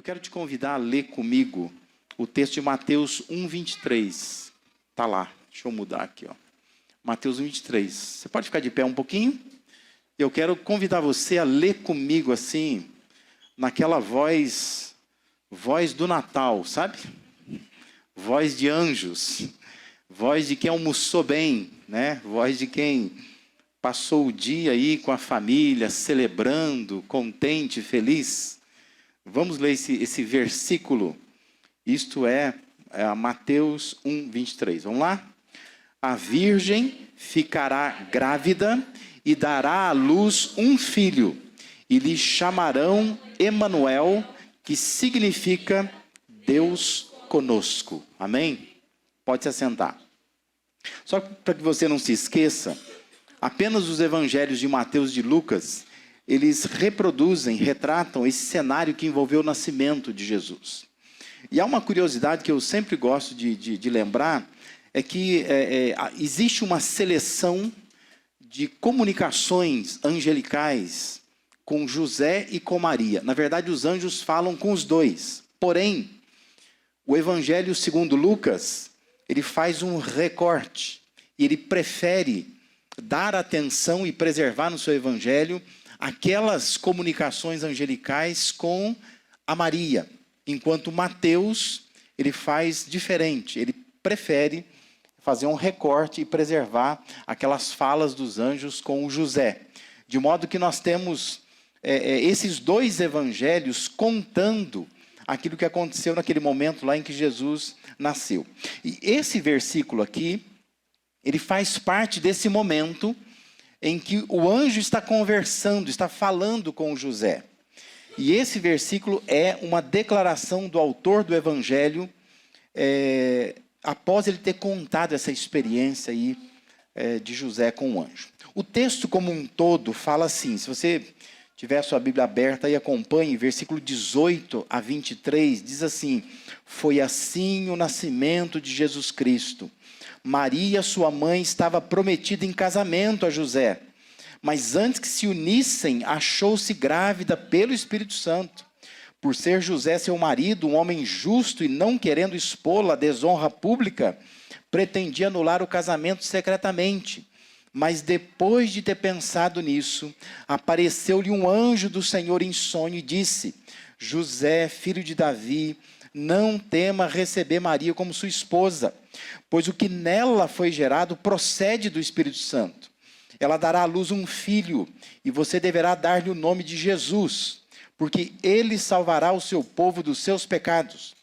quero te convidar a ler comigo o texto de Mateus 1:23. Está lá, deixa eu mudar aqui, ó. Mateus 1:23. Você pode ficar de pé um pouquinho? Eu quero convidar você a ler comigo assim, naquela voz do Natal, sabe? Voz de anjos, voz de quem almoçou bem, né? Voz de quem passou o dia aí com a família, celebrando, contente, feliz. Vamos ler esse versículo. Isto é Mateus 1:23. Vamos lá? A virgem ficará grávida e dará à luz um filho, e lhe chamarão Emanuel, que significa Deus conosco. Amém? Pode se assentar. Só para que você não se esqueça, apenas os evangelhos de Mateus e de Lucas, eles retratam esse cenário que envolveu o nascimento de Jesus. E há uma curiosidade que eu sempre gosto de lembrar, é que existe uma seleção de comunicações angelicais com José e com Maria. Na verdade, os anjos falam com os dois. Porém, o Evangelho segundo Lucas, ele faz um recorte. E ele prefere dar atenção e preservar no seu Evangelho aquelas comunicações angelicais com a Maria. Enquanto Mateus, ele faz diferente. Ele prefere fazer um recorte e preservar aquelas falas dos anjos com o José. De modo que nós temos esses dois evangelhos contando aquilo que aconteceu naquele momento lá em que Jesus nasceu. E esse versículo aqui, ele faz parte desse momento em que o anjo está conversando, está falando com o José. E esse versículo é uma declaração do autor do evangelho, após ele ter contado essa experiência aí, de José com o anjo. O texto como um todo fala assim, se você tiver a sua Bíblia aberta e acompanhe, versículo 18 a 23, diz assim: foi assim o nascimento de Jesus Cristo. Maria, sua mãe, estava prometida em casamento a José, mas antes que se unissem, achou-se grávida pelo Espírito Santo. Por ser José seu marido, um homem justo e não querendo expô-la à desonra pública, pretendia anular o casamento secretamente. Mas depois de ter pensado nisso, apareceu-lhe um anjo do Senhor em sonho e disse: José, filho de Davi, não tema receber Maria como sua esposa, pois o que nela foi gerado procede do Espírito Santo. Ela dará à luz um filho, e você deverá dar-lhe o nome de Jesus, porque ele salvará o seu povo dos seus pecados.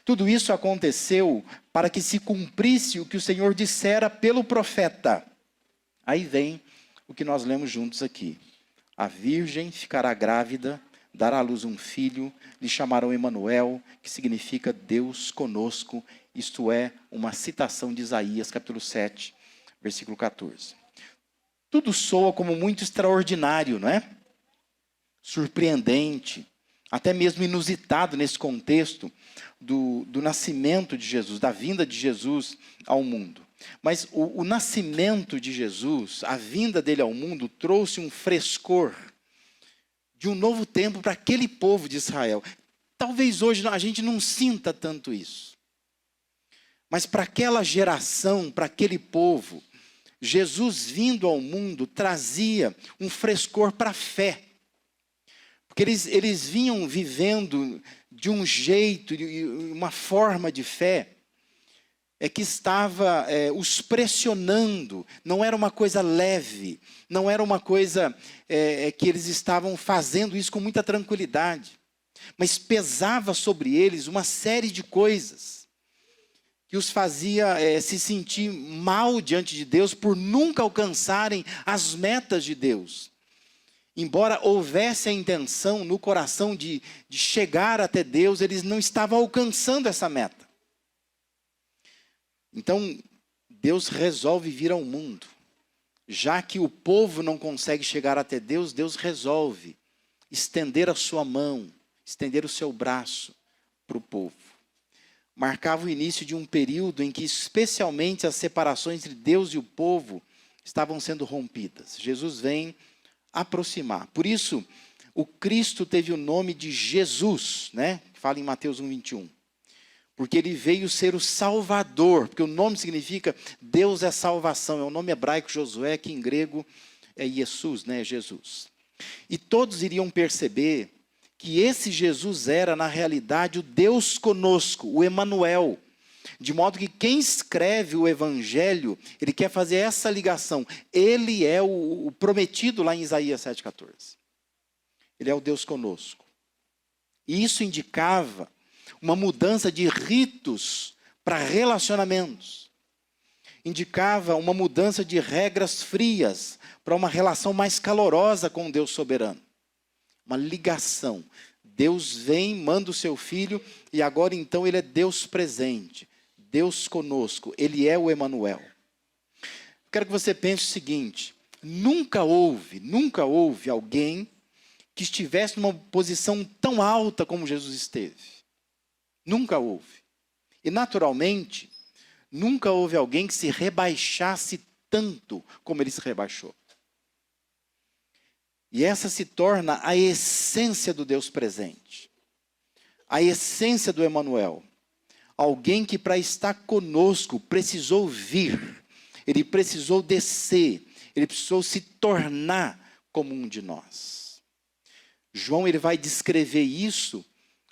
Tudo isso aconteceu para que se cumprisse o que o Senhor dissera pelo profeta. Aí vem o que nós lemos juntos aqui. A virgem ficará grávida, dará à luz um filho, lhe chamarão Emanuel, que significa Deus conosco. Isto é uma citação de Isaías, capítulo 7, versículo 14. Tudo soa como muito extraordinário, não é? Surpreendente, até mesmo inusitado nesse contexto do nascimento de Jesus, da vinda de Jesus ao mundo. Mas o nascimento de Jesus, a vinda dele ao mundo, trouxe um frescor de um novo tempo para aquele povo de Israel. Talvez hoje a gente não sinta tanto isso. Mas para aquela geração, para aquele povo, Jesus vindo ao mundo trazia um frescor para a fé. Porque eles vinham vivendo de um jeito, uma forma de fé, que estava os pressionando. Não era uma coisa leve, não era uma coisa que eles estavam fazendo isso com muita tranquilidade. Mas pesava sobre eles uma série de coisas que os fazia se sentir mal diante de Deus por nunca alcançarem as metas de Deus. Embora houvesse a intenção no coração de chegar até Deus, eles não estavam alcançando essa meta. Então, Deus resolve vir ao mundo. Já que o povo não consegue chegar até Deus, Deus resolve estender a sua mão, estender o seu braço para o povo. Marcava o início de um período em que especialmente as separações entre Deus e o povo estavam sendo rompidas. Jesus vem aproximar. Por isso, o Cristo teve o nome de Jesus, né? fala em Mateus 1:21. Porque ele veio ser o Salvador, porque o nome significa Deus é salvação, é o nome hebraico Josué, que em grego é Jesus, né? Jesus. E todos iriam perceber que esse Jesus era, na realidade, o Deus conosco, o Emanuel. De modo que quem escreve o Evangelho, ele quer fazer essa ligação. Ele é o prometido lá em Isaías 7,14. Ele é o Deus conosco. E isso indicava uma mudança de ritos para relacionamentos. Indicava uma mudança de regras frias para uma relação mais calorosa com o Deus soberano. Uma ligação. Deus vem, manda o seu Filho, e agora então ele é Deus presente. Deus conosco. Ele é o Emanuel. Quero que você pense o seguinte. Nunca houve alguém que estivesse numa posição tão alta como Jesus esteve. Nunca houve. E naturalmente, nunca houve alguém que se rebaixasse tanto como ele se rebaixou. E essa se torna a essência do Deus presente. A essência do Emanuel. Alguém que para estar conosco precisou vir. Ele precisou descer. Ele precisou se tornar como um de nós. João ele vai descrever isso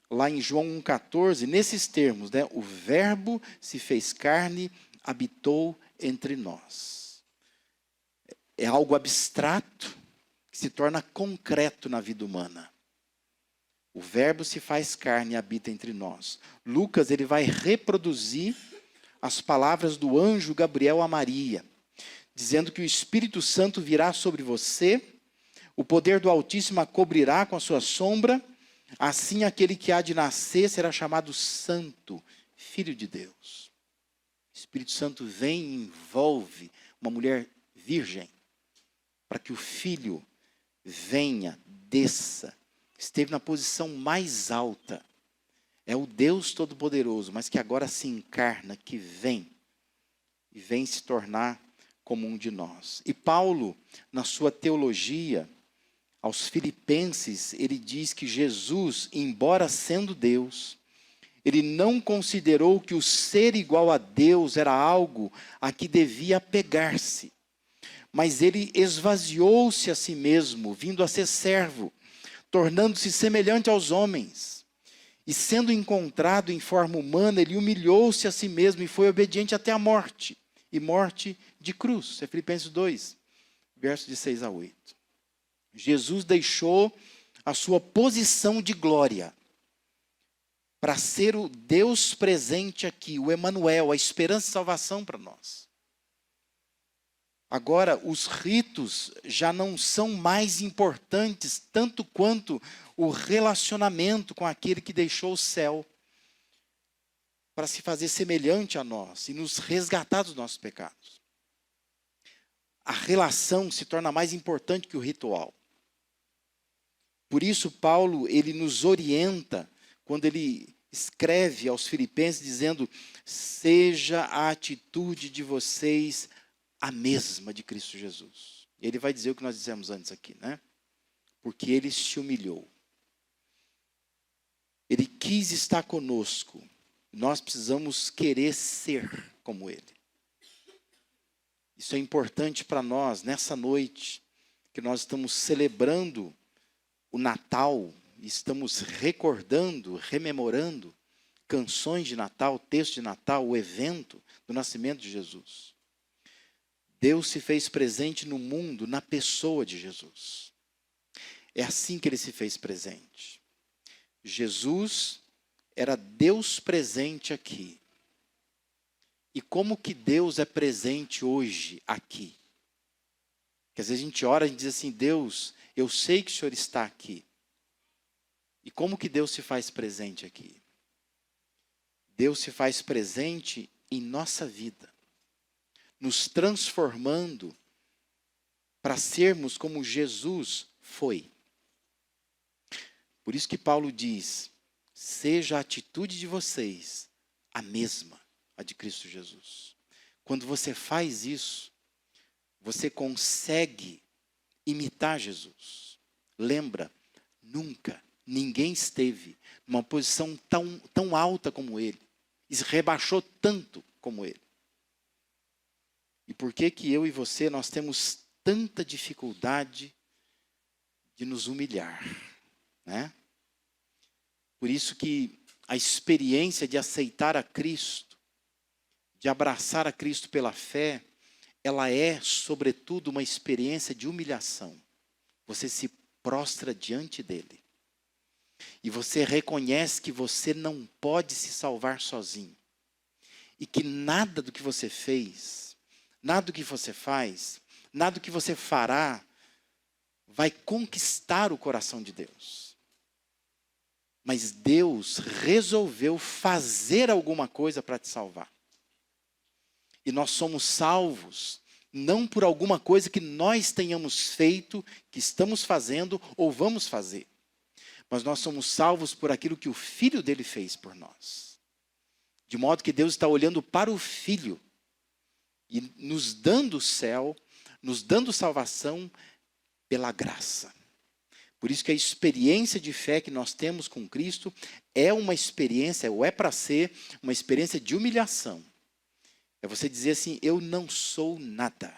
lá em João 1,14, nesses termos, né? O verbo se fez carne, habitou entre nós. É algo abstrato que se torna concreto na vida humana. O verbo se faz carne e habita entre nós. Lucas ele vai reproduzir as palavras do anjo Gabriel a Maria, dizendo que o Espírito Santo virá sobre você, o poder do Altíssimo a cobrirá com a sua sombra, assim aquele que há de nascer será chamado Santo, Filho de Deus. O Espírito Santo vem e envolve uma mulher virgem, para que o Filho venha, desça, esteve na posição mais alta. É o Deus Todo-Poderoso, mas que agora se encarna, que vem, e vem se tornar como um de nós. E Paulo, na sua teologia, aos Filipenses, ele diz que Jesus, embora sendo Deus, ele não considerou que o ser igual a Deus era algo a que devia apegar-se. Mas ele esvaziou-se a si mesmo, vindo a ser servo, tornando-se semelhante aos homens. E sendo encontrado em forma humana, ele humilhou-se a si mesmo e foi obediente até a morte. E morte de cruz. É Filipenses 2, versos de 6 a 8. Jesus deixou a sua posição de glória para ser o Deus presente aqui, o Emanuel, a esperança e salvação para nós. Agora, os ritos já não são mais importantes tanto quanto o relacionamento com aquele que deixou o céu para se fazer semelhante a nós e nos resgatar dos nossos pecados. A relação se torna mais importante que o ritual. Por isso, Paulo, ele nos orienta quando ele escreve aos Filipenses dizendo: seja a atitude de vocês a mesma de Cristo Jesus. Ele vai dizer o que nós dissemos antes aqui, né? Porque ele se humilhou. Ele quis estar conosco. Nós precisamos querer ser como ele. Isso é importante para nós nessa noite que nós estamos celebrando o Natal, estamos recordando, rememorando canções de Natal, texto de Natal, o evento do nascimento de Jesus. Deus se fez presente no mundo, na pessoa de Jesus. É assim que ele se fez presente. Jesus era Deus presente aqui. E como que Deus é presente hoje aqui? Porque às vezes a gente ora e diz assim: Deus, eu sei que o Senhor está aqui. E como que Deus se faz presente aqui? Deus se faz presente em nossa vida, nos transformando para sermos como Jesus foi. Por isso que Paulo diz: seja a atitude de vocês a mesma, a de Cristo Jesus. Quando você faz isso, você consegue imitar Jesus. Lembra, nunca Ninguém esteve numa posição tão alta como ele. E se rebaixou tanto como ele. E por que que eu e você, nós temos tanta dificuldade de nos humilhar, né? Por isso que a experiência de aceitar a Cristo, de abraçar a Cristo pela fé, ela é, sobretudo, uma experiência de humilhação. Você se prostra diante dele. E você reconhece que você não pode se salvar sozinho. E que nada do que você fez, nada do que você faz, nada do que você fará, vai conquistar o coração de Deus. Mas Deus resolveu fazer alguma coisa para te salvar. E nós somos salvos, não por alguma coisa que nós tenhamos feito, que estamos fazendo ou vamos fazer. Mas nós somos salvos por aquilo que o Filho dele fez por nós. De modo que Deus está olhando para o Filho e nos dando o céu, nos dando salvação pela graça. Por isso que a experiência de fé que nós temos com Cristo é uma experiência, ou é para ser, uma experiência de humilhação. É você dizer assim, eu não sou nada.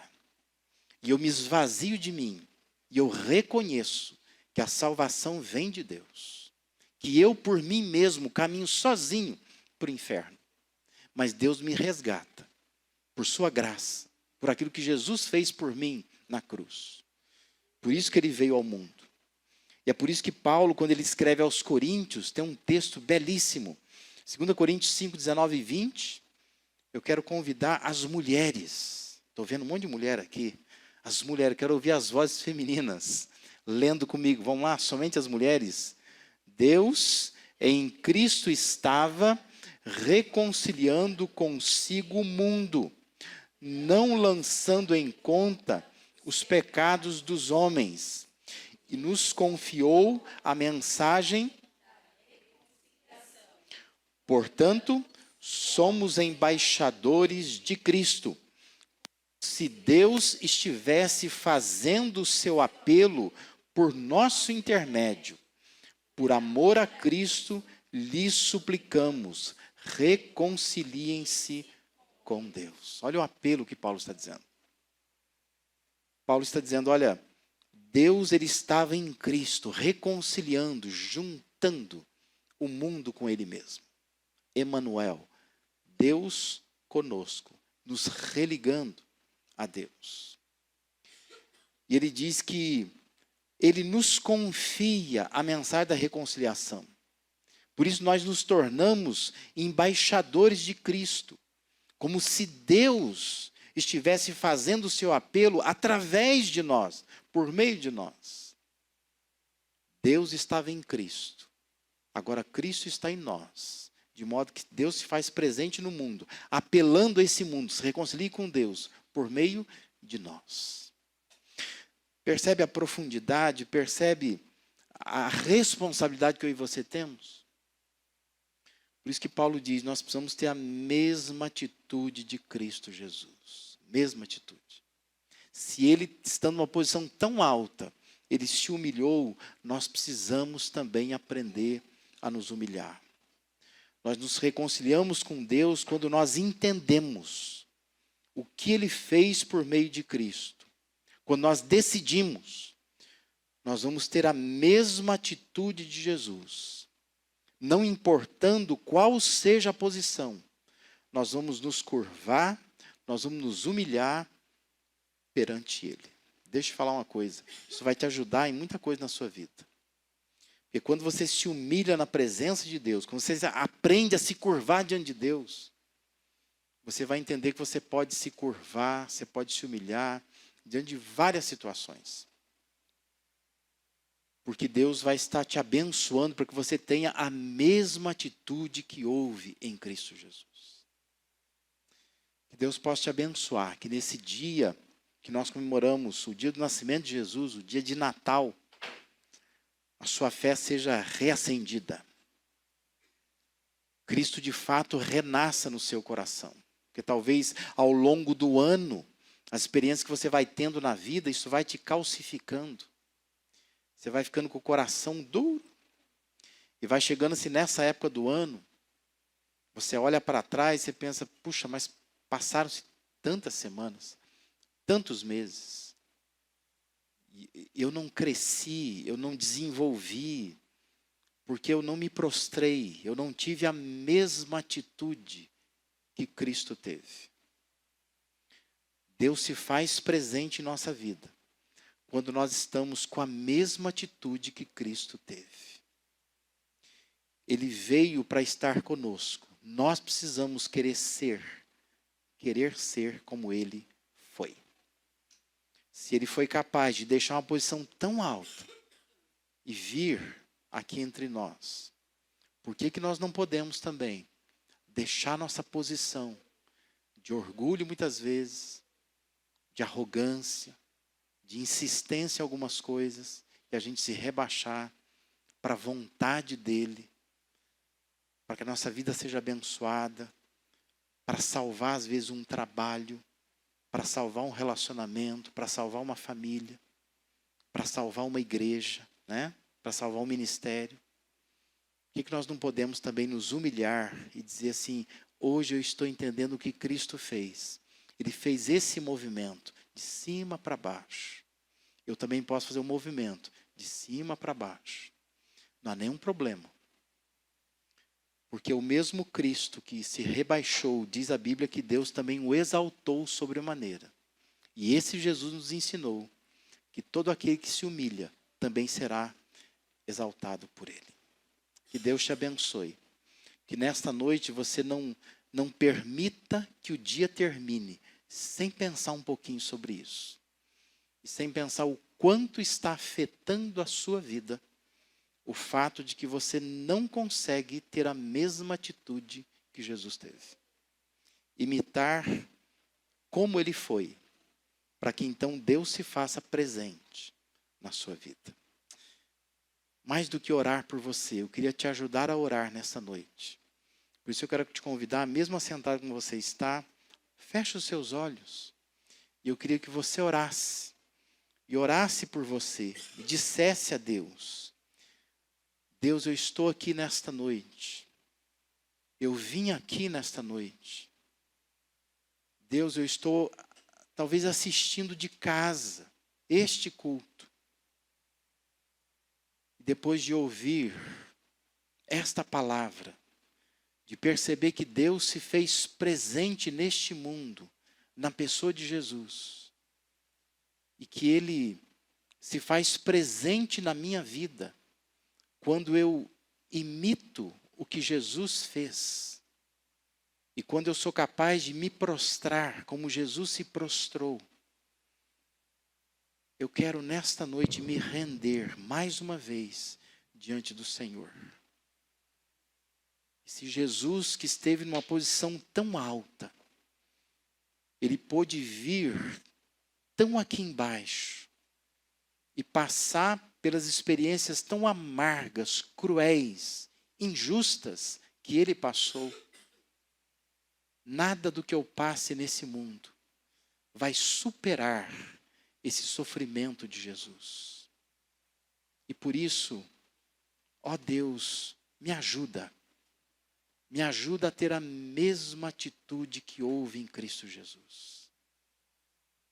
E eu me esvazio de mim. E eu reconheço que a salvação vem de Deus. Que eu, por mim mesmo, caminho sozinho para o inferno. Mas Deus me resgata, por sua graça, por aquilo que Jesus fez por mim na cruz. Por isso que ele veio ao mundo. E é por isso que Paulo, quando ele escreve aos Coríntios, tem um texto belíssimo. 2 Coríntios 5, 19 e 20. Eu quero convidar as mulheres. Estou vendo um monte de mulher aqui. As mulheres, quero ouvir as vozes femininas lendo comigo. Vamos lá, somente as mulheres. Deus em Cristo estava reconciliando consigo o mundo, não lançando em conta os pecados dos homens, e nos confiou a mensagem. Portanto, somos embaixadores de Cristo. Se Deus estivesse fazendo o seu apelo por nosso intermédio, por amor a Cristo, lhes suplicamos, reconciliem-se com Deus. Olha o apelo que Paulo está dizendo. Paulo está dizendo, olha, Deus ele estava em Cristo, reconciliando, juntando o mundo com ele mesmo. Emanuel, Deus conosco, nos religando a Deus. E ele diz que ele nos confia a mensagem da reconciliação. Por isso nós nos tornamos embaixadores de Cristo, como se Deus estivesse fazendo o seu apelo através de nós, por meio de nós. Deus estava em Cristo, agora Cristo está em nós, de modo que Deus se faz presente no mundo, apelando a esse mundo, se reconcilie com Deus, por meio de nós. Percebe a profundidade, percebe a responsabilidade que eu e você temos? Por isso que Paulo diz, nós precisamos ter a mesma atitude de Cristo Jesus. Mesma atitude. Se ele, estando numa posição tão alta, ele se humilhou, nós precisamos também aprender a nos humilhar. Nós nos reconciliamos com Deus quando nós entendemos o que ele fez por meio de Cristo. Quando nós decidimos, nós vamos ter a mesma atitude de Jesus. Não importando qual seja a posição, nós vamos nos curvar, nós vamos nos humilhar perante ele. Deixa eu falar uma coisa, isso vai te ajudar em muita coisa na sua vida. Porque quando você se humilha na presença de Deus, quando você aprende a se curvar diante de Deus, você vai entender que você pode se curvar, você pode se humilhar diante de várias situações. Porque Deus vai estar te abençoando para que você tenha a mesma atitude que houve em Cristo Jesus. Que Deus possa te abençoar, que nesse dia que nós comemoramos, o dia do nascimento de Jesus, o dia de Natal, a sua fé seja reacendida. Cristo de fato renasça no seu coração. Porque talvez ao longo do ano, as experiências que você vai tendo na vida, isso vai te calcificando. Você vai ficando com o coração duro. E vai chegando-se nessa época do ano, você olha para trás e você pensa, puxa, mas passaram-se tantas semanas, tantos meses. E eu não cresci, eu não desenvolvi, porque eu não me prostrei, eu não tive a mesma atitude que Cristo teve. Deus se faz presente em nossa vida quando nós estamos com a mesma atitude que Cristo teve. Ele veio para estar conosco. Nós precisamos querer ser como Ele foi. Se Ele foi capaz de deixar uma posição tão alta e vir aqui entre nós, por que nós não podemos também deixar nossa posição de orgulho muitas vezes, de arrogância, de insistência em algumas coisas, e a gente se rebaixar para a vontade dEle, para que a nossa vida seja abençoada, para salvar às vezes um trabalho, para salvar um relacionamento, para salvar uma família, para salvar uma igreja, né? Para salvar um ministério. Por que nós não podemos também nos humilhar e dizer assim, hoje eu estou entendendo o que Cristo fez. Ele fez esse movimento de cima para baixo. Eu também posso fazer um movimento de cima para baixo. Não há nenhum problema. Porque o mesmo Cristo que se rebaixou, diz a Bíblia que Deus também o exaltou sobremaneira. E esse Jesus nos ensinou que todo aquele que se humilha também será exaltado por Ele. Que Deus te abençoe. Que nesta noite você não permita que o dia termine sem pensar um pouquinho sobre isso. E sem pensar o quanto está afetando a sua vida o fato de que você não consegue ter a mesma atitude que Jesus teve. Imitar como Ele foi, para que então Deus se faça presente na sua vida. Mais do que orar por você, eu queria te ajudar a orar nessa noite. Por isso eu quero te convidar, mesmo assentado como você está, feche os seus olhos. E eu queria que você orasse. E orasse por você. E dissesse a Deus, Deus, eu estou aqui nesta noite. Eu vim aqui nesta noite. Deus, eu estou talvez assistindo de casa este culto. Depois de ouvir esta palavra, de perceber que Deus se fez presente neste mundo, na pessoa de Jesus, e que Ele se faz presente na minha vida, quando eu imito o que Jesus fez, e quando eu sou capaz de me prostrar como Jesus se prostrou, eu quero nesta noite me render mais uma vez diante do Senhor. Se Jesus, que esteve numa posição tão alta, Ele pôde vir tão aqui embaixo e passar pelas experiências tão amargas, cruéis, injustas que Ele passou, nada do que eu passe nesse mundo vai superar esse sofrimento de Jesus. E por isso, ó Deus, me ajuda a ter a mesma atitude que houve em Cristo Jesus.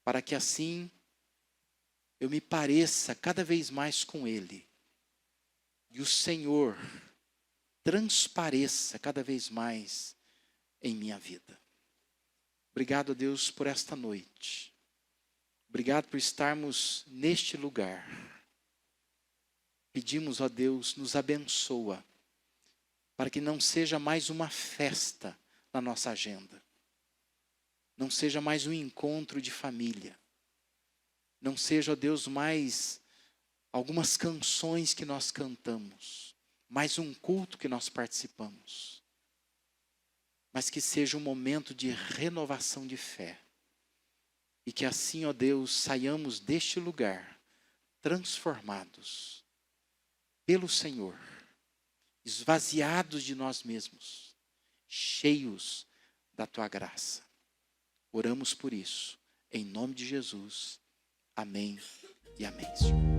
Para que assim eu me pareça cada vez mais com Ele. E o Senhor transpareça cada vez mais em minha vida. Obrigado a Deus por esta noite. Obrigado por estarmos neste lugar. Pedimos a Deus, nos abençoa, para que não seja mais uma festa na nossa agenda. Não seja mais um encontro de família. Não seja, ó Deus, mais algumas canções que nós cantamos. Mais um culto que nós participamos. Mas que seja um momento de renovação de fé. E que assim, ó Deus, saiamos deste lugar transformados pelo Senhor. Esvaziados de nós mesmos, cheios da Tua graça. Oramos por isso, em nome de Jesus. Amém e amém, Senhor.